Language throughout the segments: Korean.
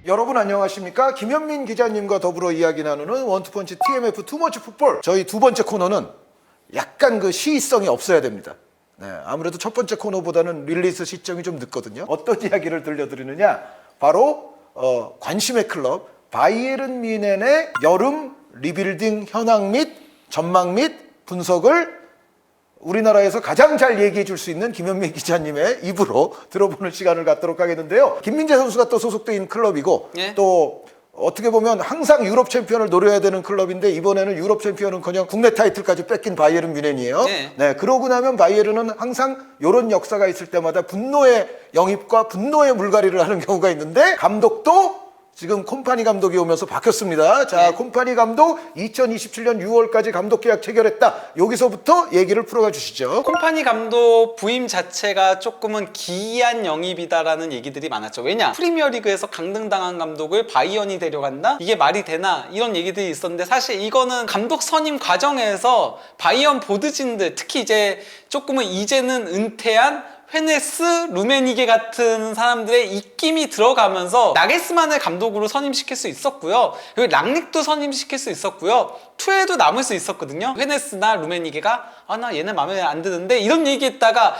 여러분 안녕하십니까? 김현민 기자님과 더불어 이야기 나누는 원투펀치 TMF 투머치 풋볼. 저희 두 번째 코너는 약간 그 시의성이 없어야 됩니다. 네, 아무래도 첫 번째 코너보다는 릴리스 시점이 좀 늦거든요. 어떤 이야기를 들려드리느냐? 바로 관심의 클럽 바이에른 뮌헨의 여름 리빌딩 현황 및 전망 및 분석을 우리나라에서 가장 잘 얘기해 줄 수 있는 김현민 기자님의 입으로 들어보는 시간을 갖도록 하겠는데요. 김민재 선수가 또 소속돼 있는 클럽이고 예? 또 어떻게 보면 항상 유럽 챔피언을 노려야 되는 클럽인데 이번에는 유럽 챔피언은커녕 국내 타이틀까지 뺏긴 바이에른 뮌헨이에요. 예. 네, 그러고 나면 바이에른은 항상 이런 역사가 있을 때마다 분노의 영입과 분노의 물갈이를 하는 경우가 있는데 감독도 지금 콤파니 감독이 오면서 바뀌었습니다. 자, 네. 콤파니 감독 2027년 6월까지 감독 계약 체결했다. 여기서부터 얘기를 풀어가 주시죠. 콤파니 감독 부임 자체가 조금은 기이한 영입이다라는 얘기들이 많았죠. 왜냐? 프리미어리그에서 강등당한 감독을 바이언이 데려간다? 이게 말이 되나? 이런 얘기들이 있었는데 사실 이거는 감독 선임 과정에서 바이언 보드진들, 특히 이제 조금은 이제는 은퇴한 헤네스, 루메니게 같은 사람들의 입김이 들어가면서 나겔스만을 감독으로 선임시킬 수 있었고요. 그리고 랑닉도 선임시킬 수 있었고요. 투에도 남을 수 있었거든요. 헤네스나 루메니게가 나 얘네 마음에 안 드는데 이런 얘기했다가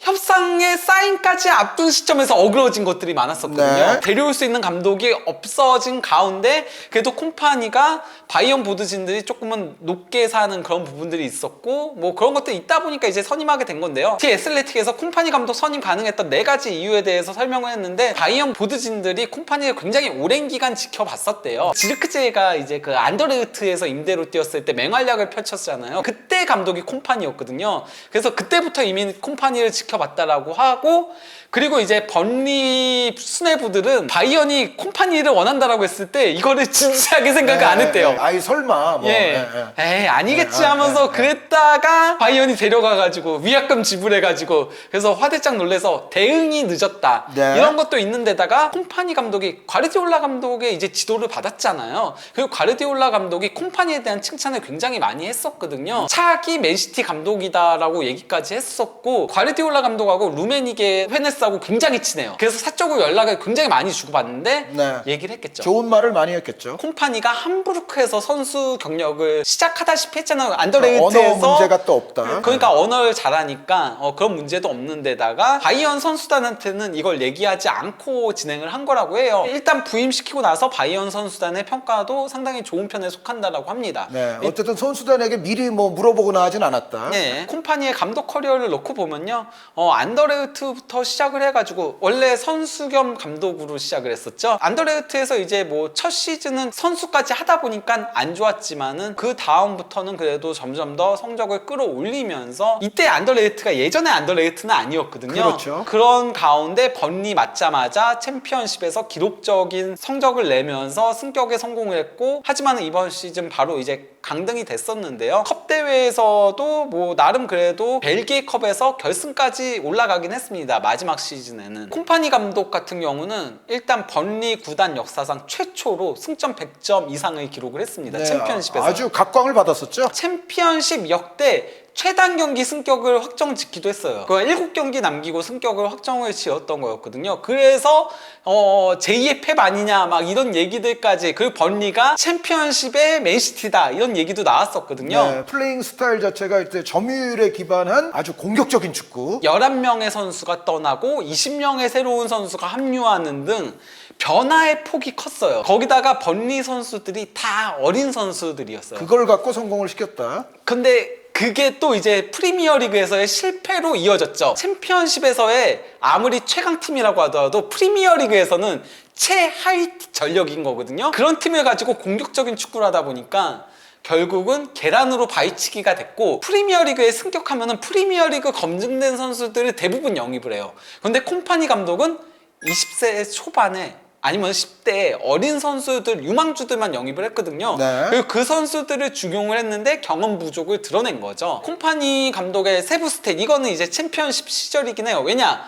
협상의 사인까지 앞둔 시점에서 어그러진 것들이 많았었거든요. 네. 데려올 수 있는 감독이 없어진 가운데 그래도 콤파니가 바이언 보드진들이 조금은 높게 사는 그런 부분들이 있었고 뭐 그런 것들이 있다 보니까 이제 선임하게 된 건데요. 티 애슬레틱에서 콤파니 감독 선임 가능했던 4가지 이유에 대해서 설명을 했는데 바이언 보드진들이 콤파니를 굉장히 오랜 기간 지켜봤었대요. 지르크제가 이제 그 안더레흐트에서 임대로 뛰었을 때 맹활약을 펼쳤잖아요. 그때 감독이 콤파니였거든요. 그래서 그때부터 이미 콤파니를 지켜봤다라고 하고 그리고 이제 번리 수뇌부들은 바이언이 콤파니를 원한다라고 했을 때 이거를 진지하게 생각을 안 했대요. 아이 설마 뭐. 예. 에이 아니겠지 하면서 그랬다가 바이언이 데려가가지고 위약금 지불해가지고 그래서 화들짝 놀래서 대응이 늦었다. 네. 이런 것도 있는데다가 콤파니 감독이 과르디올라 감독의 이제 지도를 받았잖아요. 그리고 과르디올라 감독이 콤파니에 대한 칭찬을 굉장히 많이 했었거든요. 차기 맨시티 감독이다라고 얘기까지 했었고 과르디올라 감독하고 루메니게 헤네스하고 굉장히 친해요. 그래서 사적으로 연락을 굉장히 많이 주고받는데 네. 얘기를 했겠죠. 좋은 말을 많이 했겠죠. 콤파니가 함부르크에서 선수 경력을 시작하다시피 했잖아요. 안더레이트에서 언어 문제가 또 없다. 그러니까 언어를 잘하니까 그런 문제도 없는 데다가 바이언 선수단한테는 이걸 얘기하지 않고 진행을 한 거라고 해요. 일단 부임시키고 나서 바이언 선수단의 평가도 상당히 좋은 편에 속한다라고 합니다. 네, 어쨌든 선수단에게 미리 뭐 물어보거나 하진 않았다. 네, 콤파니의 감독 커리어를 놓고 보면요, 안더레흐트부터 시작을 해가지고 원래 선수 겸 감독으로 시작을 했었죠. 안더레흐트에서 이제 뭐 첫 시즌은 선수까지 하다 보니까 안 좋았지만은 그 다음부터는 그래도 점점 더 성적을 끌어올리면서 이때 안더레흐트가 예전의 안더레흐트는 아니었거든요. 그렇죠. 그런 가운데 번리 맞자마자 챔피언십에서 기록적인 성적을 내면서 승격에 성공을 했고 하지만 이번 시즌 바로 이제 강등이 됐었는데요. 컵 대회에서도 뭐 나름 그래도 벨기에컵에서 결승까지 올라가긴 했습니다. 마지막 시즌에는. 콤파니 감독 같은 경우는 일단 번리 구단 역사상 최초로 승점 100점 이상을 기록을 했습니다. 네, 챔피언십에서. 아주 각광을 받았었죠. 챔피언십 역대 최단 경기 승격을 확정 짓기도 했어요. 그 7경기 남기고 승격을 확정을 지었던 거였거든요. 그래서 제2의 펩 아니냐 막 이런 얘기들까지 그리고 번리가 챔피언십의 맨시티다 이런 얘기도 나왔었거든요. 네, 플레잉 스타일 자체가 이제 점유율에 기반한 아주 공격적인 축구. 11명의 선수가 떠나고 20명의 새로운 선수가 합류하는 등 변화의 폭이 컸어요. 거기다가 번리 선수들이 다 어린 선수들이었어요. 그걸 갖고 성공을 시켰다. 근데 그게 또 이제 프리미어리그에서의 실패로 이어졌죠. 챔피언십에서의 아무리 최강팀이라고 하더라도 프리미어리그에서는 최하위 전력인 거거든요. 그런 팀을 가지고 공격적인 축구를 하다 보니까 결국은 계란으로 바위치기가 됐고 프리미어리그에 승격하면은 프리미어리그 검증된 선수들을 대부분 영입을 해요. 근데 콤파니 감독은 20세 초반에 아니면 10대 어린 선수들, 유망주들만 영입을 했거든요. 네. 그리고 그 선수들을 중용을 했는데 경험 부족을 드러낸 거죠. 콤파니 감독의 세부 스탯, 이거는 이제 챔피언십 시절이긴 해요. 왜냐?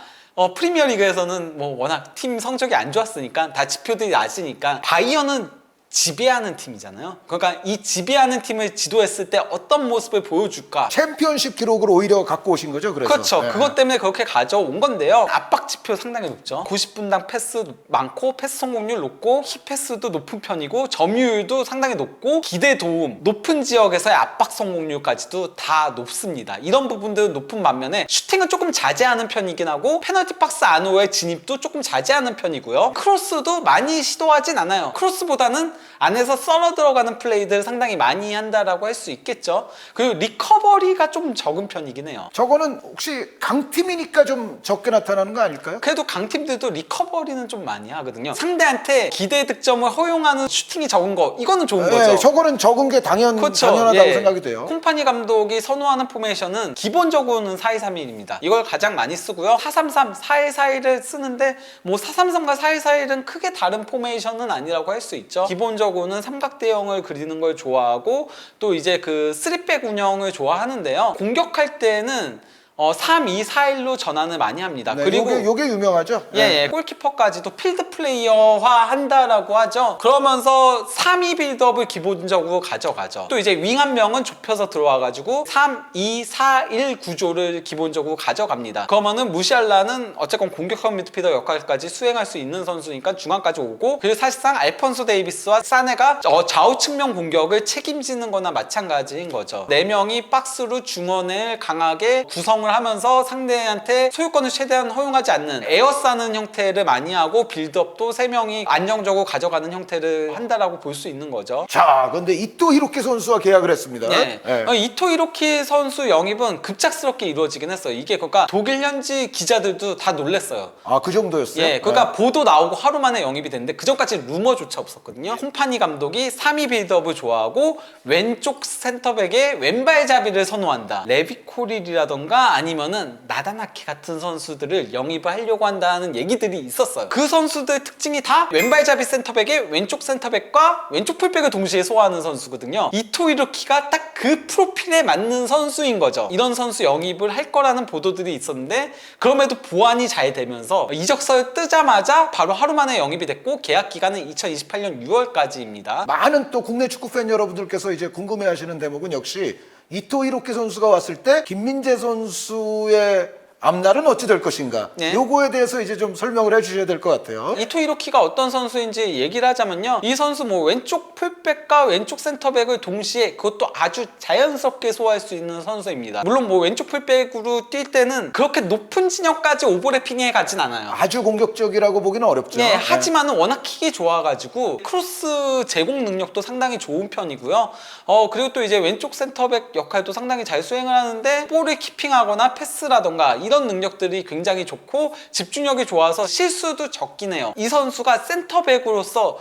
프리미어리그에서는 뭐 워낙 팀 성적이 안 좋았으니까 다 지표들이 낮으니까 바이언은 지배하는 팀이잖아요. 그러니까 이 지배하는 팀을 지도했을 때 어떤 모습을 보여줄까? 챔피언십 기록을 오히려 갖고 오신 거죠, 그래서. 그렇죠. 네. 그것 때문에 그렇게 가져온 건데요. 압박 지표 상당히 높죠. 90분당 패스 많고 패스 성공률 높고 키 패스도 높은 편이고 점유율도 상당히 높고 기대 도움 높은 지역에서의 압박 성공률까지도 다 높습니다. 이런 부분들은 높은 반면에 슈팅은 조금 자제하는 편이긴 하고 페널티 박스 안으로의 진입도 조금 자제하는 편이고요. 크로스도 많이 시도하진 않아요. 크로스보다는 안에서 썰어 들어가는 플레이들을 상당히 많이 한다라고 할 수 있겠죠. 그리고 리커버리가 좀 적은 편이긴 해요. 저거는 혹시 강팀이니까 좀 적게 나타나는 거 아닐까요? 그래도 강팀들도 리커버리는 좀 많이 하거든요. 상대한테 기대 득점을 허용하는 슈팅이 적은 거 이거는 좋은 거죠. 네, 저거는 적은 게 당연하다고 예. 생각이 돼요. 콤파니 감독이 선호하는 포메이션은 기본적으로는 4-2-3-1입니다. 이걸 가장 많이 쓰고요. 4-3-3, 4-1-4-1을 쓰는데 뭐 4-3-3과 4-1-4-1은 크게 다른 포메이션은 아니라고 할 수 있죠. 기본적으로는 삼각대형을 그리는 걸 좋아하고 또 이제 그 3백 운영을 좋아하는데요. 공격할 때는 3-2-4-1로 전환을 많이 합니다. 네, 그리고 요게 유명하죠. 예, 골키퍼까지도 필드 플레이어화 한다라고 하죠. 그러면서 3-2 빌드업을 기본적으로 가져가죠. 또 이제 윙 한 명은 좁혀서 들어와가지고 3-2-4-1 구조를 기본적으로 가져갑니다. 그러면은 무시알라는 어쨌건 공격형 미드필더 역할까지 수행할 수 있는 선수니까 중앙까지 오고, 그리고 사실상 알폰소 데이비스와 사네가 좌우 측면 공격을 책임지는 거나 마찬가지인 거죠. 4명이 박스로 중원을 강하게 구성을 하면서 상대한테 소유권을 최대한 허용하지 않는 에어싸는 형태를 많이 하고 빌드업도 3명이 안정적으로 가져가는 형태를 한다라고 볼 수 있는 거죠. 자, 근데 이토 히로키 선수와 계약을 했습니다. 네. 네. 이토 히로키 선수 영입은 급작스럽게 이루어지긴 했어요. 이게 그러니까 독일 현지 기자들도 다 놀랬어요. 아, 그 정도였어요? 예, 그러니까 보도 나오고 하루 만에 영입이 됐는데 그 전까지 루머조차 없었거든요. 콤파니 감독이 3위 빌드업을 좋아하고 왼쪽 센터백에 왼발잡이를 선호한다. 레비코릴이라던가 아니면은 나다나키 같은 선수들을 영입을 하려고 한다는 얘기들이 있었어요. 그 선수들 특징이 다 왼발잡이 센터백에 왼쪽 센터백과 왼쪽 풀백을 동시에 소화하는 선수거든요. 이토 히로키가 딱 그 프로필에 맞는 선수인 거죠. 이런 선수 영입을 할 거라는 보도들이 있었는데 그럼에도 보완이 잘 되면서 이적설 뜨자마자 바로 하루 만에 영입이 됐고 계약 기간은 2028년 6월까지입니다. 많은 또 국내 축구 팬 여러분들께서 이제 궁금해하시는 대목은 역시 이토 히로키 선수가 왔을 때 김민재 선수의 앞날은 어찌 될 것인가? 네. 요거에 대해서 이제 좀 설명을 해주셔야 될 것 같아요. 이토 히로키가 어떤 선수인지 얘기를 하자면요, 이 선수 뭐 왼쪽 풀백과 왼쪽 센터백을 동시에 그것도 아주 자연스럽게 소화할 수 있는 선수입니다. 물론 뭐 왼쪽 풀백으로 뛸 때는 그렇게 높은 진영까지 오버래핑해 가진 않아요. 아주 공격적이라고 보기는 어렵죠. 네, 하지만은 워낙 킥이 좋아가지고 크로스 제공 능력도 상당히 좋은 편이고요. 그리고 또 이제 왼쪽 센터백 역할도 상당히 잘 수행을 하는데 볼을 키핑하거나 패스라던가 이런 능력들이 굉장히 좋고 집중력이 좋아서 실수도 적긴 해요. 이 선수가 센터백으로서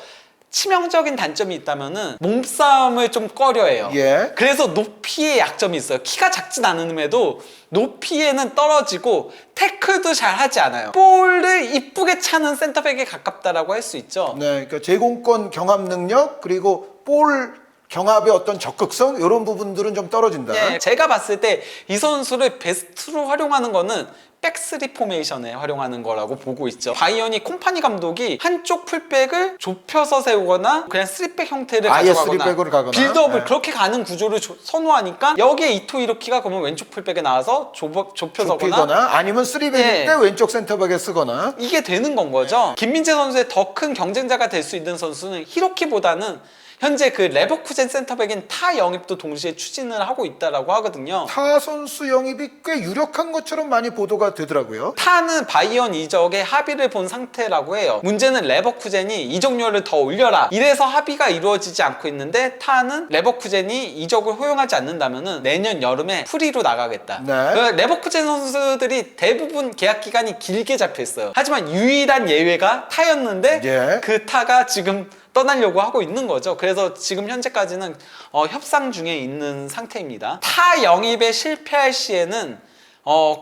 치명적인 단점이 있다면은 몸싸움을 좀 꺼려해요. 예. 그래서 높이에 약점이 있어요. 키가 작진 않음에도 높이에는 떨어지고 태클도 잘 하지 않아요. 볼을 이쁘게 차는 센터백에 가깝다라고 할 수 있죠. 네, 그러니까 제공권 경합 능력 그리고 볼 경합의 어떤 적극성 이런 부분들은 좀 떨어진다. 예, 제가 봤을 때 이 선수를 베스트로 활용하는 거는 백스리 포메이션에 활용하는 거라고 보고 있죠. 바이언이 콤파니 감독이 한쪽 풀백을 좁혀서 세우거나 그냥 3백 형태를 아예 가져가거나 3백으로 가거나. 빌드업을 네. 그렇게 가는 구조를 선호하니까 여기에 이토 히로키가 그러면 왼쪽 풀백에 나와서 좁혀서거나 좁히거나 아니면 3백일 예. 때 왼쪽 센터백에 쓰거나. 이게 되는 건 거죠. 김민재 선수의 더 큰 경쟁자가 될 수 있는 선수는 히로키보다는 현재 그 레버쿠젠 센터백인 타 영입도 동시에 추진을 하고 있다라고 하거든요. 타 선수 영입이 꽤 유력한 것처럼 많이 보도가 되더라고요. 타는 바이언 이적의 합의를 본 상태라고 해요. 문제는 레버쿠젠이 이적료를 더 올려라, 이래서 합의가 이루어지지 않고 있는데 타는 레버쿠젠이 이적을 허용하지 않는다면 내년 여름에 프리로 나가겠다. 네. 레버쿠젠 선수들이 대부분 계약 기간이 길게 잡혀 있어요. 하지만 유일한 예외가 타였는데 예. 그 타가 지금 떠나려고 하고 있는 거죠. 그래서 지금 현재까지는 협상 중에 있는 상태입니다. 타 영입에 실패할 시에는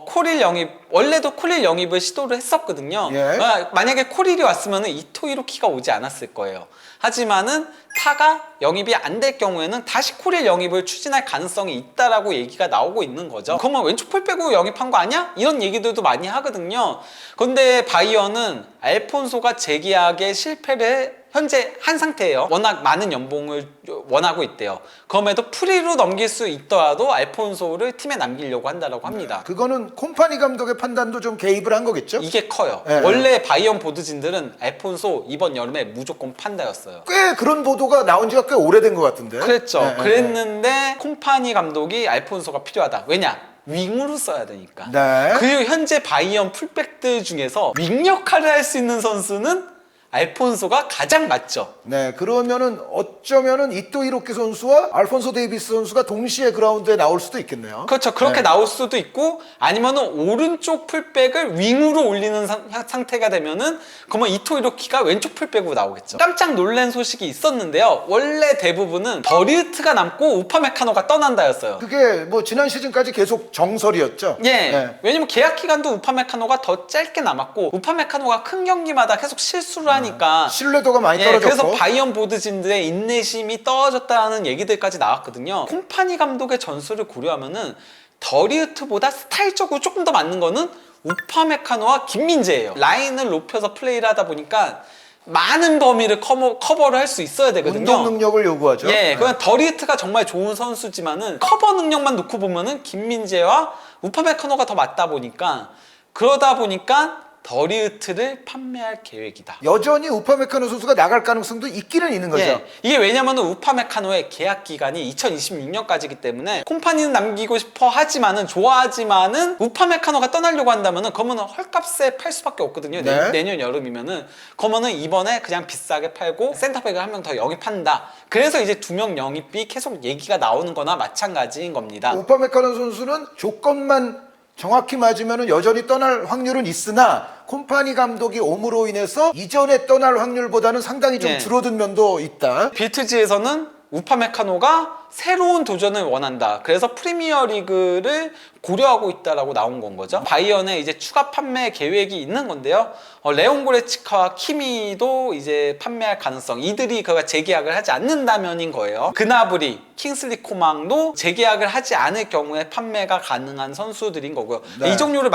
코릴 영입, 원래도 코릴 영입을 시도를 했었거든요. 예. 만약에 코릴이 왔으면 이토 히로키가 오지 않았을 거예요. 하지만은 타가 영입이 안 될 경우에는 다시 코릴 영입을 추진할 가능성이 있다라고 얘기가 나오고 있는 거죠. 그러면 왼쪽 풀백으로 영입한 거 아니야? 이런 얘기들도 많이 하거든요. 그런데 바이언은 알폰소가 재계약에 실패를 현재 한 상태예요. 워낙 많은 연봉을 원하고 있대요. 그럼에도 프리로 넘길 수 있더라도 알폰소를 팀에 남기려고 한다고 합니다. 그거는 콤파니 감독의 판단도 좀 개입을 한 거겠죠? 이게 커요. 네. 원래 바이언 보드진들은 알폰소 이번 여름에 무조건 판다였어요. 꽤 그런 보도가 나온 지가 꽤 오래된 것 같은데. 그랬죠. 네, 네, 그랬는데 콤파니 감독이 알폰소가 필요하다. 왜냐? 윙으로 써야 되니까. 네. 그리고 현재 바이언 풀백들 중에서 윙 역할을 할 수 있는 선수는 알폰소가 가장 맞죠. 네, 그러면은 어쩌면은 이토 히로키 선수와 알폰소 데이비스 선수가 동시에 그라운드에 나올 수도 있겠네요. 그렇죠. 그렇게 네. 나올 수도 있고 아니면은 오른쪽 풀백을 윙으로 올리는 상태가 되면은 그러면 이토 히로키가 왼쪽 풀백으로 나오겠죠. 깜짝 놀란 소식이 있었는데요. 원래 대부분은 버리우트가 남고 우파메카노가 떠난다였어요. 그게 뭐 지난 시즌까지 계속 정설이었죠. 예. 네. 왜냐면 계약 기간도 우파메카노가 더 짧게 남았고 우파메카노가 큰 경기마다 계속 실수를 하니까 신뢰도가 많이 예, 떨어졌고. 그래서 바이언 보드진들의 인내심이 떨어졌다는 얘기들까지 나왔거든요. 콤파니 감독의 전술을 고려하면은 더리우트보다 스타일적으로 조금 더 맞는 거는 우파메카노와 김민재예요. 라인을 높여서 플레이를 하다 보니까 많은 범위를 커버를 할 수 있어야 되거든요. 운동 능력을 요구하죠. 예, 그냥 더리우트가 정말 좋은 선수지만은 커버 능력만 놓고 보면은 김민재와 우파메카노가 더 맞다 보니까 그러다 보니까 더리우트를 판매할 계획이다. 여전히 우파메카노 선수가 나갈 가능성도 있기는 있는 거죠. 예, 이게 왜냐면은 우파메카노의 계약 기간이 2026년까지이기 때문에 콤파니는 남기고 싶어 하지만은 좋아하지만은 우파메카노가 떠나려고 한다면은 그러면은 헐값에 팔 수밖에 없거든요. 네. 내년 여름이면은 그러면은 이번에 그냥 비싸게 팔고 센터백을 한 명 더 영입한다. 그래서 이제 2명 영입이 계속 얘기가 나오는 거나 마찬가지인 겁니다. 우파메카노 선수는 조건만 정확히 맞으면 여전히 떠날 확률은 있으나 콤파니 감독이 옴으로 인해서 이전에 떠날 확률보다는 상당히 좀 네. 줄어든 면도 있다. 빌트지에서는 우파메카노가 새로운 도전을 원한다. 그래서 프리미어 리그를 고려하고 있다라고 나온 건 거죠. 바이언의 이제 추가 판매 계획이 있는 건데요. 레온 고레츠카와 키미도 이제 판매할 가능성. 이들이 그가 재계약을 하지 않는다면인 거예요. 그나브리, 킹슬리 코망도 재계약을 하지 않을 경우에 판매가 가능한 선수들인 거고요. 네. 이적료를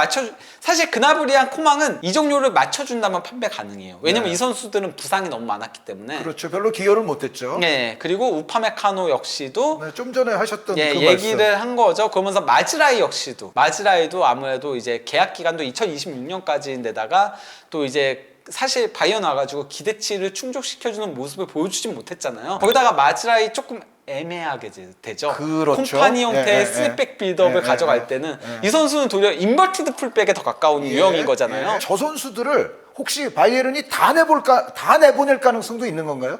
사실 그나브리랑 코망은 이적료를 맞춰준다면 판매 가능해요. 왜냐면 네. 이 선수들은 부상이 너무 많았기 때문에. 그렇죠. 별로 기여를 못했죠. 네, 그리고 우파메카노 역시도 네, 좀 전에 하셨던 예, 그 얘기를 한 거죠. 그러면서 마즈라이도 아무래도 이제 계약 기간도 2026년까지인데다가 또 이제 사실 바이언 와가지고 기대치를 충족시켜주는 모습을 보여주진 못했잖아요. 거기다가 마즈라이 조금 애매하게 되죠. 그렇죠. 콤파니 형태의 예, 스리백 빌드업을 가져갈 때는 이 선수는 도리어 인버티드 풀백에 더 가까운 유형인 거잖아요. 예. 저 선수들을 혹시 바이에른이 다 내보낼 가능성도 있는 건가요?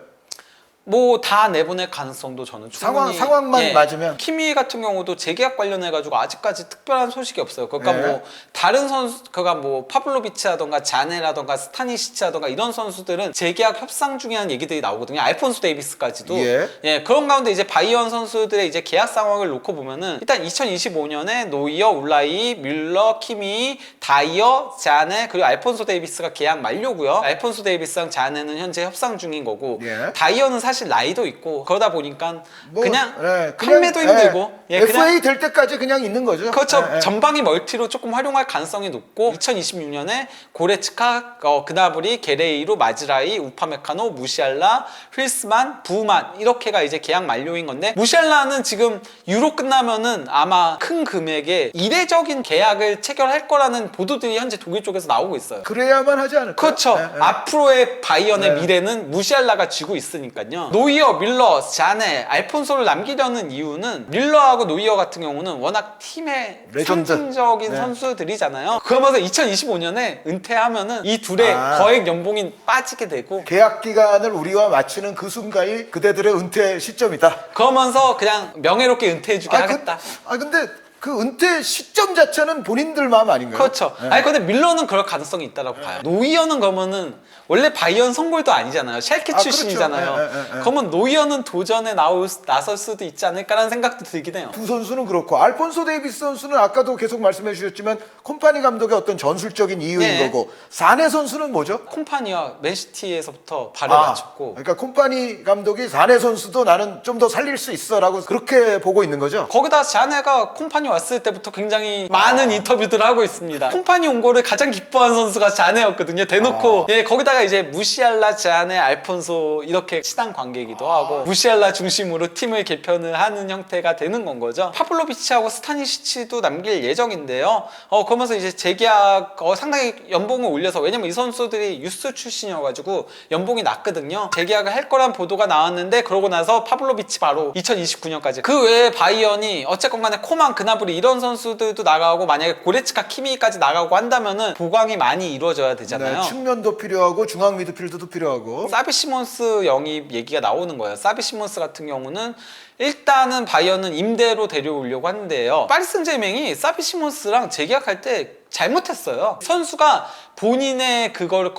뭐 다 내보낼 가능성도 저는 충분히 상황만 맞으면. 키미 같은 경우도 재계약 관련해 가지고 아직까지 특별한 소식이 없어요. 그러니까 네. 뭐 다른 선수 그가 뭐 파블로비치라던가 자네라던가 스타니시치라던가 이런 선수들은 재계약 협상 중이라는 얘기들이 나오거든요. 알폰소 데이비스까지도 예. 그런 가운데 이제 바이언 선수들의 이제 계약 상황을 놓고 보면은 일단 2025년에 노이어, 울라이, 뮬러, 키미, 다이어, 자네 그리고 알폰소 데이비스가 계약 만료고요. 알폰소 데이비스랑 자네는 현재 협상 중인 거고 예. 다이어는 사실 나이도 있고 그러다 보니까 뭐, 그냥 예, 판매도 힘들고 FA 그냥 될 때까지 그냥 있는 거죠. 그렇죠. 예. 전방위 멀티로 조금 활용할 가능성이 높고 2026년에 고레츠카, 그나브리, 게레이루, 마즈라이, 우파메카노, 무시알라, 휠스만, 부만 이렇게가 이제 계약 만료인 건데 무시알라는 지금 유로 끝나면은 아마 큰 금액의 이례적인 계약을 체결할 거라는 보도들이 현재 독일 쪽에서 나오고 있어요. 그래야만 하지 않을까요? 그렇죠. 예, 예. 앞으로의 바이언의 네. 미래는 무시알라가 쥐고 있으니까요. 노이어, 밀러, 자네, 알폰소를 남기려는 이유는 밀러하고 노이어 같은 경우는 워낙 팀의 레전드. 상징적인 네. 선수들이잖아요. 그러면서 2025년에 은퇴하면은 이 둘의 거액 연봉이 빠지게 되고 계약 기간을 우리와 맞추는 그 순간이 그대들의 은퇴 시점이다. 그러면서 그냥 명예롭게 은퇴해주게 하겠다. 근데 그 은퇴 시점 자체는 본인들 마음 아닌가요? 그렇죠. 네. 아니 근데 밀러는 그럴 가능성이 있다라고 봐요. 노이어는 그러면은 원래 바이언 선골도 아니잖아요. 샬케 그렇죠. 출신이잖아요. 그러면 노이어는 도전에 나설 수도 있지 않을까라는 생각도 들긴 해요. 두 선수는 그렇고 알폰소 데이비스 선수는 아까도 계속 말씀해 주셨지만 콤파니 감독의 어떤 전술적인 이유인 네. 거고 사네 선수는 뭐죠? 콤파니와 맨시티에서부터 발을 맞췄고 그러니까 콤파니 감독이 사네 선수도 나는 좀 더 살릴 수 있어라고 그렇게 보고 있는 거죠. 거기다 자네가 콤파니 왔을 때부터 굉장히 많은 인터뷰들을 하고 있습니다. 콤파니 온 거를 가장 기뻐한 선수가 자네였거든요. 대놓고 예 거기다가 이제 무시알라, 자네, 알폰소 이렇게 친한 관계이기도 하고 무시알라 중심으로 팀을 개편을 하는 형태가 되는 건 거죠. 파블로비치하고 스타니시치도 남길 예정인데요. 그러면서 이제 재계약 상당히 연봉을 올려서 왜냐면 이 선수들이 유스 출신이어가지고 연봉이 낮거든요. 재계약을 할 거란 보도가 나왔는데 그러고 나서 파블로비치 바로 2029년까지 그 외에 바이언이 어쨌건 간에 코만, 그나브리 이런 선수들도 나가고 만약에 고레츠카, 키미까지 나가고 한다면은 보강이 많이 이루어져야 되잖아요. 네, 측면도 필요하고 중앙 미드필드도 필요하고. 사비 시몬스 영입 얘기가 나오는 거예요. 사비 시몬스 같은 경우는 일단은 바이언은 임대로 데려오려고 하는데요. 파리 생제맹이 사비 시몬스랑 재계약할 때 잘못했어요. 선수가 본인의 그걸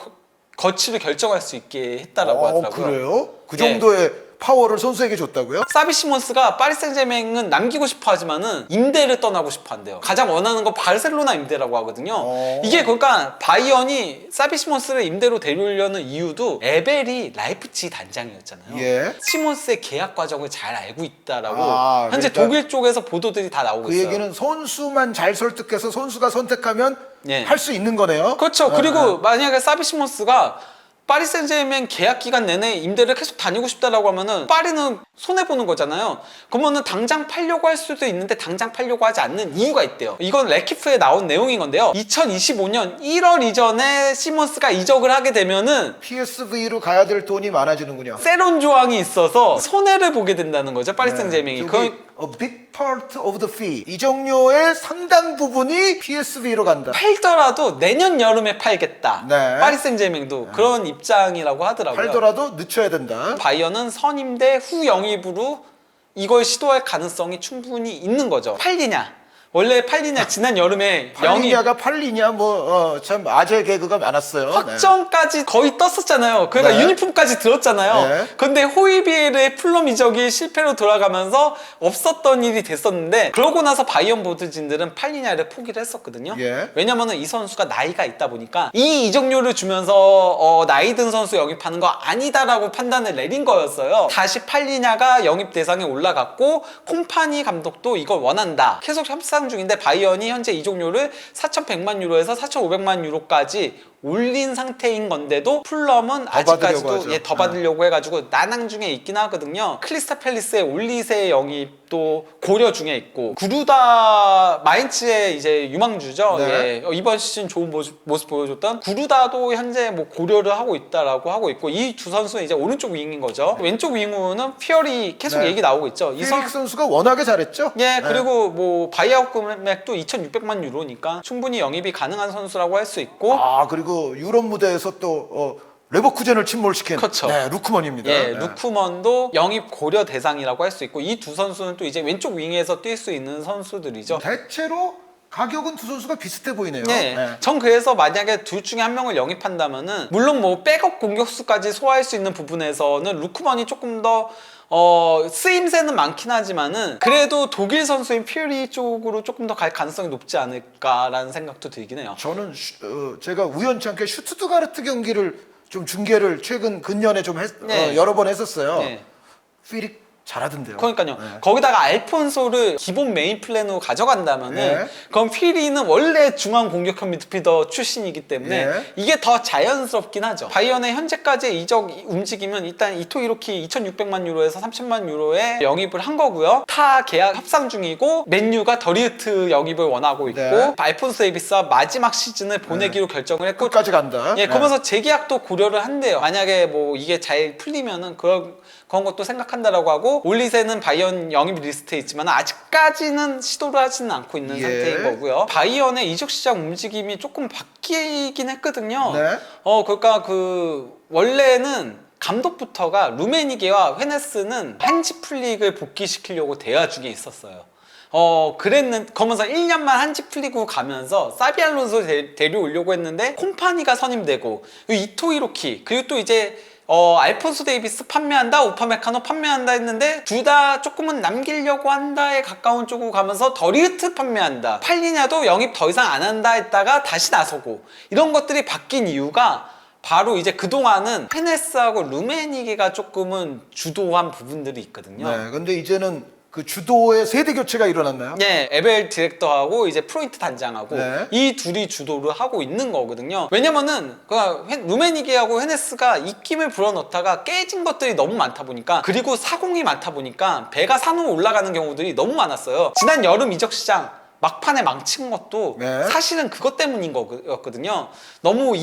거치를 결정할 수 있게 했다라고 하더라고요. 그래요? 그 예. 정도의 파워를 선수에게 줬다고요? 사비 시몬스가 파리 생제맹은 남기고 싶어 하지만은 임대를 떠나고 싶어 한대요. 가장 원하는 건 바르셀로나 임대라고 하거든요. 이게 그러니까 바이언이 사비 시몬스를 임대로 데려오려는 이유도 에벨이 라이프치히 단장이었잖아요. 예. 시몬스의 계약 과정을 잘 알고 있다라고 현재 그러니까 독일 쪽에서 보도들이 다 나오고 그 있어요. 얘기는 선수만 잘 설득해서 선수가 선택하면 예. 할 수 있는 거네요. 그렇죠. 그리고 만약에 사비 시몬스가 파리 생제르맹 계약 기간 내내 임대를 계속 다니고 싶다라고 하면은 파리는 손해보는 거잖아요. 그러면은 당장 팔려고 할 수도 있는데 당장 팔려고 하지 않는 이유가 있대요. 이건 레키프에 나온 내용인 건데요. 2025년 1월 이전에 시몬스가 이적을 하게 되면은 PSV로 가야 될 돈이 많아지는군요. 세론 조항이 있어서 손해를 보게 된다는 거죠. 파리 생제르맹이. A big part of the fee. 이적료의 상당 부분이 PSV로 간다. 팔더라도 내년 여름에 팔겠다. 네. 파리 생제르맹도 그런 입장이라고 하더라고요. 팔더라도 늦춰야 된다. 바이언은 선임대 후 영입으로 이걸 시도할 가능성이 충분히 있는 거죠. 팔리냐? 원래 팔리냐? 지난 여름에 영입 팔리냐가 팔리냐 참 아재 개그가 많았어요. 확정까지 거의 떴었잖아요. 그러니까 네. 유니폼까지 들었잖아요. 네. 근데 호이비엘의 플럼 이적이 실패로 돌아가면서 없었던 일이 됐었는데 그러고 나서 바이언 보드진들은 팔리냐를 포기를 했었거든요. 예. 왜냐면은 이 선수가 나이가 있다 보니까 이 이적료를 주면서 나이 든 선수 영입하는 거 아니다라고 판단을 내린 거였어요. 다시 팔리냐가 영입 대상에 올라갔고 콤파니 감독도 이걸 원한다. 계속 협상 중인데 바이언이 현재 이적료를 4,100만 유로에서 4,500만 유로까지 올린 상태인 건데도 풀럼은 아직까지도 더 받으려고 해가지고 난항 중에 있긴 하거든요. 크리스탈 팰리스의 올리세 영입도 고려 중에 있고 구루다 마인츠의 이제 유망주죠. 네. 예. 이번 시즌 좋은 모습 보여줬던 구루다도 현재 뭐 고려를 하고 있다라고 하고 있고 이 두 선수는 이제 오른쪽 윙인 거죠. 왼쪽 윙우는 피어리 계속 네. 얘기 나오고 있죠. 피닉 선수가 워낙에 잘했죠. 예, 그리고 뭐 바이아웃 금액도 2,600만 유로니까 충분히 영입이 가능한 선수라고 할 수 있고 그리고 유럽 무대에서 또 레버쿠젠을 침몰시킨 그렇죠. 네, 루크먼입니다. 예, 네. 루크먼도 영입 고려 대상이라고 할 수 있고 이 두 선수는 또 이제 왼쪽 윙에서 뛸 수 있는 선수들이죠. 대체로 가격은 두 선수가 비슷해 보이네요. 네. 네. 전 그래서 만약에 둘 중에 한 명을 영입한다면은 물론 뭐 백업 공격수까지 소화할 수 있는 부분에서는 루크먼이 조금 더 쓰임새는 많긴 하지만은 그래도 독일 선수인 피어리 쪽으로 조금 더 갈 가능성이 높지 않을까라는 생각도 들긴 해요. 저는 제가 우연치 않게 슈투트가르트 경기를 좀 중계를 최근 근년에 좀 네. 여러 번 했었어요. 네. 피릭 잘하던데요. 그러니까요. 네. 거기다가 알폰소를 기본 메인 플랜으로 가져간다면은 네. 그럼 피리는 원래 중앙 공격형 미드필더 출신이기 때문에 네. 이게 더 자연스럽긴 하죠. 바이언의 현재까지의 이적 움직임은 일단 이토 이로키 2,600만 유로에서 3,000만 유로에 영입을 한 거고요. 타 계약 협상 중이고 맨유가 더리우트 영입을 원하고 있고 네. 알폰소 데이비스와 마지막 시즌을 보내기로 결정을 했고 끝까지 간다. 예, 네. 그러면서 재계약도 고려를 한대요. 만약에 뭐 이게 잘 풀리면은 그런 것도 생각한다라고 하고 올리세는 바이언 영입 리스트에 있지만 아직까지는 시도를 하지는 않고 있는 예. 상태인 거고요. 바이언의 이적 시장 움직임이 조금 바뀌긴 했거든요. 네. 그러니까 원래는 감독부터가 루메니게와 헤네스는 한지 플릭을 복귀시키려고 대화 중에 있었어요. 그러면서 1년만 한지 풀리고 가면서 사비 알론소 데려오려고 했는데 콤파니가 선임되고 이토 히로키 그리고 또 이제 알폰소 데이비스 판매한다, 우파메카노 판매한다 했는데 둘 다 조금은 남기려고 한다에 가까운 쪽으로 가면서 더리우트 판매한다, 팔리냐도 영입 더 이상 안 한다 했다가 다시 나서고 이런 것들이 바뀐 이유가 바로 이제 그동안은 페네스하고 루메니게가 조금은 주도한 부분들이 있거든요. 네, 근데 이제는 그 주도의 세대 교체가 일어났나요? 네, 에벨 디렉터하고 이제 프로이트 단장하고 네. 이 둘이 주도를 하고 있는 거거든요. 왜냐면은 루메니게하고 헤네스가 입김을 불어넣다가 깨진 것들이 너무 많다 보니까, 그리고 사공이 많다 보니까 배가 산으로 올라가는 경우들이 너무 많았어요. 지난 여름 이적 시장 막판에 망친 것도 네. 사실은 그것 때문인 거였거든요. 너무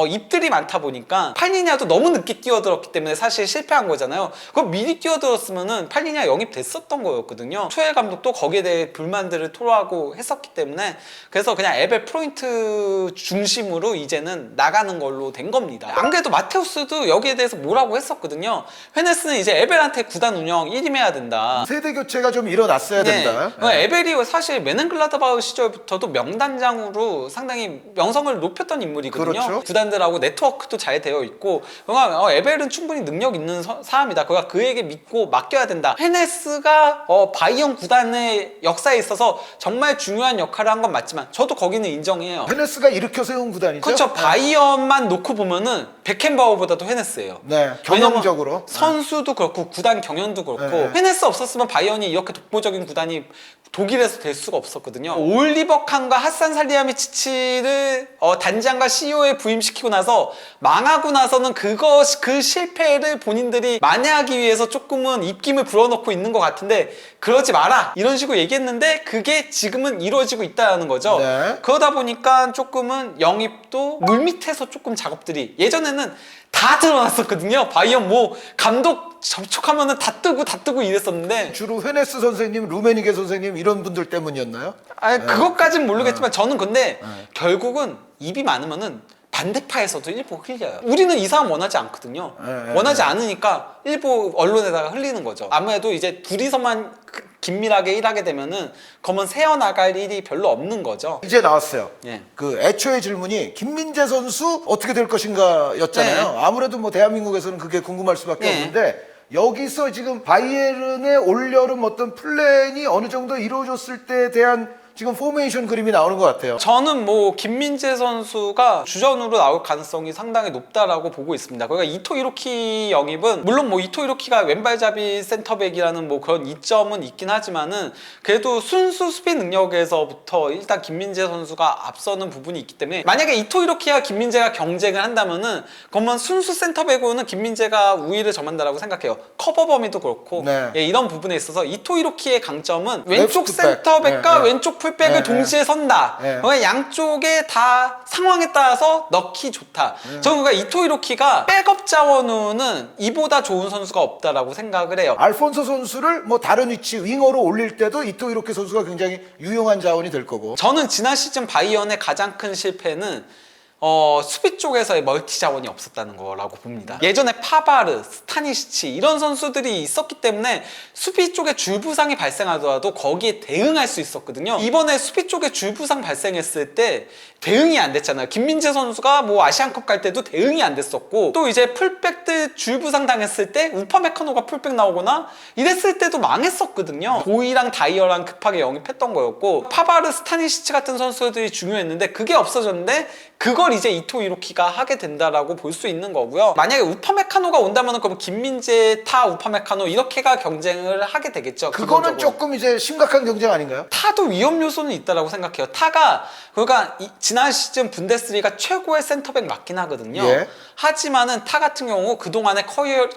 입들이 많다 보니까 팔리냐도 너무 늦게 뛰어들었기 때문에 사실 실패한 거잖아요. 그럼 미리 뛰어들었으면은 팔리냐 영입됐었던 거였거든요. 초엘 감독도 거기에 대해 불만들을 토로하고 했었기 때문에, 그래서 그냥 에벨 프로인트 중심으로 이제는 나가는 걸로 된 겁니다. 안 그래도 마테우스도 여기에 대해서 뭐라고 했었거든요. 헤네스는 이제 에벨한테 구단 운영 1임 해야 된다. 세대 교체가 좀 일어났어야 된다. 네. 에벨이 사실 메넨글라드바흐 시절부터도 명단장으로 상당히 명성을 높였던 인물이거든요. 그렇죠. 구단들하고 네트워크도 잘 되어 있고, 그러니까 에벨은 충분히 능력 있는 사람이다. 그러니까 그에게 믿고 맡겨야 된다. 헤네스가 바이언 구단의 역사에 있어서 정말 중요한 역할을 한 건 맞지만 저도 거기는 인정해요. 헤네스가 일으켜 세운 구단이죠. 그렇죠. 바이언만 놓고 보면은 베켄바우어보다도 헤네스예요. 네, 경영적으로. 왜냐면 선수도 그렇고 구단 경영도 그렇고 네. 헤네스 없었으면 바이언이 이렇게 독보적인 구단이 독일에서 될 수가 없었거든요. 올리버 칸과 하산 살리하미치치를 단장과 CEO에 부임시키고 나서 망하고 나서는 그 실패를 본인들이 만회하기 위해서 조금은 입김을 불어넣고 있는 것 같은데, 그러지 마라 이런 식으로 얘기했는데 그게 지금은 이루어지고 있다는 거죠. 네. 그러다 보니까 조금은 영입도 물밑에서 조금 작업들이, 예전에는 다 드러났었거든요. 바이언 감독 접촉하면은 다 뜨고 이랬었는데, 주로 헤네스 선생님, 루메니게 선생님 이런 분들 때문이었나요? 그것까진 모르겠지만 저는 근데 결국은 입이 많으면은 반대파에서도 일부 흘려요. 우리는 이 사람 원하지 않거든요. 원하지 않으니까 일부 언론에다가 흘리는 거죠. 아무래도 이제 둘이서만 긴밀하게 일하게 되면은 그러면 새어나갈 일이 별로 없는 거죠. 이제 나왔어요. 예. 그 애초의 질문이 김민재 선수 어떻게 될 것인가 였잖아요. 네. 아무래도 뭐 대한민국에서는 그게 궁금할 수밖에 네. 없는데, 여기서 지금 바이에른의 올여름 어떤 플랜이 어느 정도 이루어졌을 때에 대한 지금 포메이션 그림이 나오는 것 같아요. 저는 김민재 선수가 주전으로 나올 가능성이 상당히 높다라고 보고 있습니다. 그러니까 이토 히로키 영입은 물론 이토 히로키가 왼발잡이 센터백이라는 그런 이점은 있긴 하지만은, 그래도 순수 수비 능력에서부터 일단 김민재 선수가 앞서는 부분이 있기 때문에, 만약에 이토 히로키와 김민재가 경쟁을 한다면은 그러면 순수 센터백으로는 김민재가 우위를 점한다라고 생각해요. 커버 범위도 그렇고. 네. 예, 이런 부분에 있어서 이토 히로키의 강점은 왼쪽 레프트백. 센터백과 네. 왼쪽 풀백을 네, 동시에 선다. 네. 그러니까 양쪽에 다 상황에 따라서 넣기 좋다. 저는 그러니까 이토 히로키가 백업 자원으로는 이보다 좋은 선수가 없다라고 생각을 해요. 알폰소 선수를 다른 위치 윙어로 올릴 때도 이토 히로키 선수가 굉장히 유용한 자원이 될 거고. 저는 지난 시즌 바이언의 가장 큰 실패는 수비 쪽에서의 멀티 자원이 없었다는 거라고 봅니다. 예전에 파바르, 스타니시치 이런 선수들이 있었기 때문에 수비 쪽에 줄부상이 발생하더라도 거기에 대응할 수 있었거든요. 이번에 수비 쪽에 줄부상 발생했을 때 대응이 안 됐잖아요. 김민재 선수가 아시안컵 갈 때도 대응이 안 됐었고, 또 이제 풀백들 줄부상 당했을 때 우파메카노가 풀백 나오거나 이랬을 때도 망했었거든요. 보이랑 다이어랑 급하게 영입했던 거였고, 파바르, 스타니시치 같은 선수들이 중요했는데 그게 없어졌는데, 그걸 이제 이토 히로키가 하게 된다라고 볼 수 있는 거고요. 만약에 우파메카노가 온다면 그럼 김민재, 타, 우파메카노 이렇게가 경쟁을 하게 되겠죠. 그거는 기본적으로. 조금 이제 심각한 경쟁 아닌가요? 타도 위험 요소는 있다라고 생각해요. 타가 그러니까 지난 시즌 분데스리가 최고의 센터백 맞긴 하거든요. 예. 하지만은 타 같은 경우 그동안의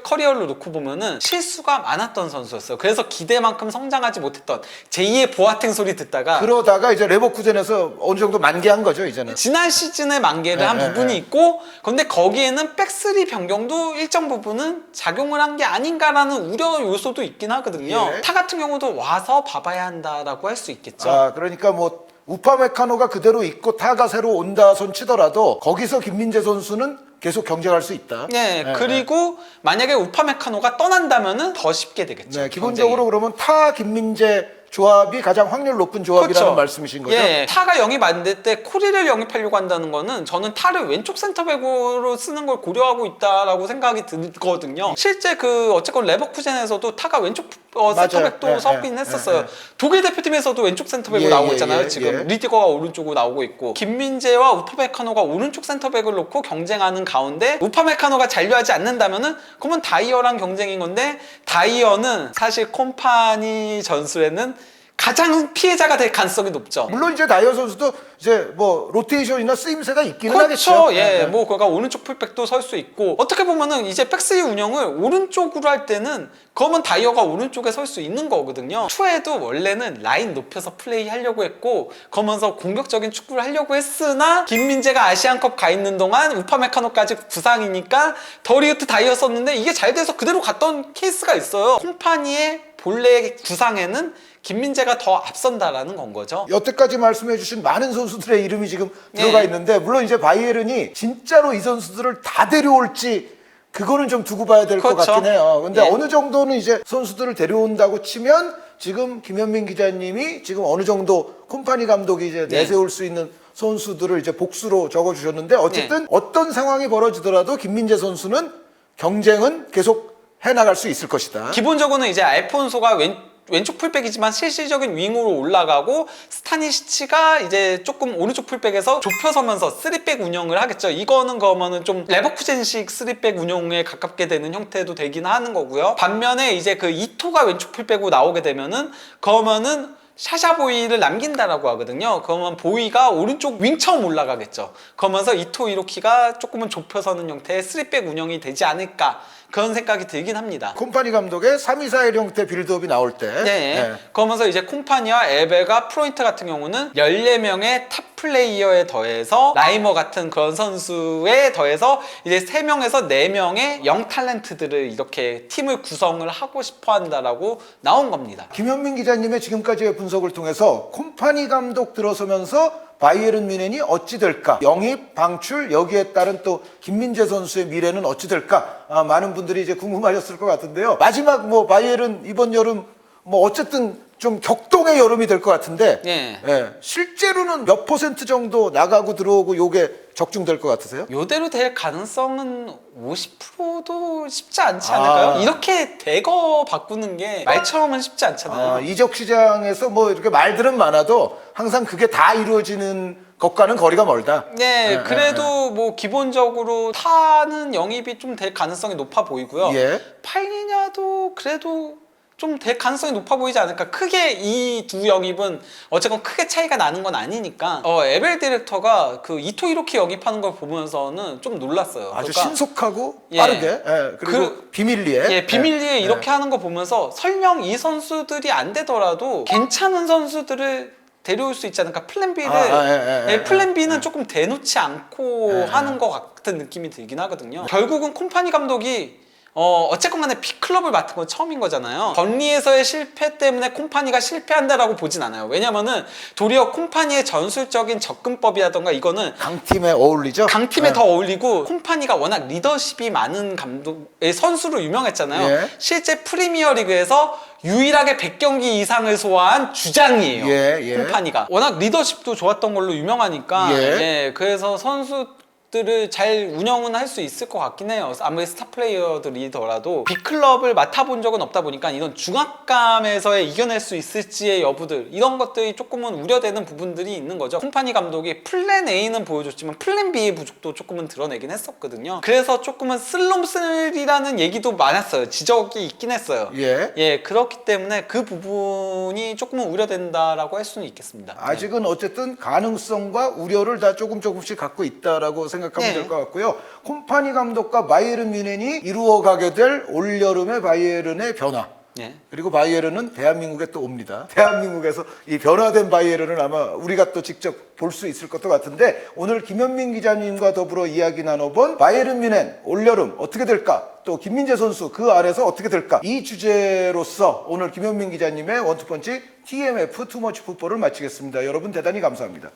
커리어를 놓고 보면은 실수가 많았던 선수였어요. 그래서 기대만큼 성장하지 못했던, 제2의 보아탱 소리 듣다가 그러다가 이제 레버쿠젠에서 어느 정도 만개한 거죠, 이제는. 지난 시즌에 만개를 한 부분이 있고, 그런데 거기에는 백스리 변경도 일정 부분은 작용을 한 게 아닌가라는 우려 요소도 있긴 하거든요. 예. 타 같은 경우도 와서 봐봐야 한다라고 할 수 있겠죠. 그러니까 우파메카노가 그대로 있고 타가 새로 온다 손 치더라도 거기서 김민재 선수는 계속 경쟁할 수 있다. 네, 그리고 만약에 우파메카노가 떠난다면은 더 쉽게 되겠죠. 네, 기본적으로 그러면 타 김민재 조합이 가장 확률 높은 조합이라는 그렇죠. 말씀이신 거죠? 예, 타가 영입 안 될 때 코리를 영입하려고 한다는 거는 저는 타를 왼쪽 센터백으로 쓰는 걸 고려하고 있다라고 생각이 들거든요. 실제 그 어쨌건 레버쿠젠에서도 타가 왼쪽 센터백도 예, 서긴 예, 했었어요. 예. 독일 대표팀에서도 왼쪽 센터백으로 예, 나오고 예, 있잖아요. 예, 지금 예. 리디거가 오른쪽으로 나오고 있고 김민재와 우파메카노가 오른쪽 센터백을 놓고 경쟁하는 가운데 우파메카노가 잔류하지 않는다면은 그러면 다이어랑 경쟁인 건데 다이어는 사실 콤파니 전술에는 가장 피해자가 될 가능성이 높죠. 물론 이제 다이어 선수도 이제 뭐 로테이션이나 쓰임새가 있기는 그렇죠. 하겠죠. 예, 뭐 그가 오른쪽 풀백도 설 수 있고 어떻게 보면은 이제 백스리 운영을 오른쪽으로 할 때는 그러면 다이어가 오른쪽에 설 수 있는 거거든요. 투에도 원래는 라인 높여서 플레이 하려고 했고 그러면서 공격적인 축구를 하려고 했으나 김민재가 아시안컵 가 있는 동안 우파메카노까지 부상이니까 더리우트 다이어 썼는데 이게 잘 돼서 그대로 갔던 케이스가 있어요. 콤파니의 본래 구상에는 김민재가 더 앞선다라는 건 거죠. 여태까지 말씀해주신 많은 선수들의 이름이 지금 들어가 있는데 물론 이제 바이에른이 진짜로 이 선수들을 다 데려올지 그거는 좀 두고 봐야 될 것 그렇죠. 같긴 해요. 근데 예. 어느 정도는 이제 선수들을 데려온다고 치면 지금 김현민 기자님이 지금 어느 정도 콤파니 감독이 이제 내세울 수 있는 선수들을 이제 복수로 적어주셨는데 어쨌든 어떤 상황이 벌어지더라도 김민재 선수는 경쟁은 계속 해나갈 수 있을 것이다. 기본적으로는 이제 알폰소가 왼쪽 풀백이지만 실질적인 윙으로 올라가고 스타니시치가 이제 조금 오른쪽 풀백에서 좁혀서면서 3백 운영을 하겠죠. 이거는 그러면은 좀 레버쿠젠식 3백 운영에 가깝게 되는 형태도 되긴 하는 거고요. 반면에 이제 그 이토가 왼쪽 풀백으로 나오게 되면은 그러면은 샤샤보이를 남긴다라고 하거든요. 그러면 보이가 오른쪽 윙처럼 올라가겠죠. 그러면서 이토 이로키가 조금은 좁혀서는 형태의 3백 운영이 되지 않을까 그런 생각이 들긴 합니다. 콤파니 감독의 3-2-4-1 형태 빌드업이 나올 때 네. 그러면서 이제 콤파니와 에베가 프로인트 같은 경우는 14명의 탑 플레이어에 더해서 라이머 같은 그런 선수에 더해서 이제 3명에서 4명의 영 탤런트들을 이렇게 팀을 구성을 하고 싶어 한다라고 나온 겁니다. 김현민 기자님의 지금까지의 분석을 통해서 콤파니 감독 들어서면서 바이에른 뮌헨이 어찌 될까? 영입, 방출, 여기에 따른 또 김민재 선수의 미래는 어찌 될까? 많은 분들이 이제 궁금하셨을 것 같은데요. 마지막 뭐 바이에른 이번 여름 뭐 어쨌든 좀 격동의 여름이 될 것 같은데 실제로는 몇 % 정도 나가고 들어오고 요게 적중될 것 같으세요? 요대로 될 가능성은 50%도 쉽지 않지 않을까요? 이렇게 대거 바꾸는 게 말처럼은 쉽지 않잖아요. 이적 시장에서 뭐 이렇게 말들은 많아도 항상 그게 다 이루어지는 것과는 거리가 멀다. 네, 그래도 뭐 기본적으로 타는 영입이 좀 될 가능성이 높아 보이고요. 팔리냐도 그래도 좀 될 가능성이 높아 보이지 않을까. 크게 이 두 영입은 어쨌건 크게 차이가 나는 건 아니니까 에벨 디렉터가 그 이토 이로키 영입하는 걸 보면서는 좀 놀랐어요. 아주 그러니까 신속하고 빠르게 그리고 비밀리에 비밀리에 이렇게 하는 거 보면서 설령 이 선수들이 안 되더라도 괜찮은 선수들을 데려올 수 있지 않을까. 플랜 B를 플랜 B는 조금 대놓지 않고 하는 것 같은 느낌이 들긴 하거든요. 결국은 콤파니 감독이 어쨌건 간에 B클럽을 맡은 건 처음인 거잖아요. 번리에서의 실패 때문에 콤파니가 실패한다라고 보진 않아요. 왜냐면은 도리어 콤파니의 전술적인 접근법이라던가 이거는 강팀에 어울리죠? 강팀에 더 어울리고 콤파니가 워낙 리더십이 많은 감독의 선수로 유명했잖아요. 실제 프리미어 리그에서 유일하게 100경기 이상을 소화한 주장이에요. 콤파니가 워낙 리더십도 좋았던 걸로 유명하니까 그래서 선수들을 잘 운영은 할 수 있을 것 같긴 해요. 아무리 스타 플레이어들이더라도 B클럽을 맡아본 적은 없다 보니까 이런 중압감에서의 이겨낼 수 있을지의 여부들 이런 것들이 조금은 우려되는 부분들이 있는 거죠. 콤파니 감독이 플랜 A는 보여줬지만 플랜 B의 부족도 조금은 드러내긴 했었거든요. 그래서 조금은 슬럼슬이라는 얘기도 많았어요. 지적이 있긴 했어요. 그렇기 때문에 그 부분이 조금은 우려된다라고 할 수는 있겠습니다. 아직은 어쨌든 가능성과 우려를 다 조금씩 갖고 있다라고 생각하면 될 것 같고요. 콤파니 감독과 바이에른 뮌헨이 이루어가게 될 올여름의 바이에른의 변화. 그리고 바이에른은 대한민국에 또 옵니다. 대한민국에서 이 변화된 바이에른을 아마 우리가 또 직접 볼 수 있을 것도 같은데 오늘 김현민 기자님과 더불어 이야기 나눠본 바이에른 뮌헨 올여름 어떻게 될까? 또 김민재 선수 그 아래서 어떻게 될까? 이 주제로서 오늘 김현민 기자님의 원투펀치 TMF 투머치 풋볼을 마치겠습니다. 여러분 대단히 감사합니다.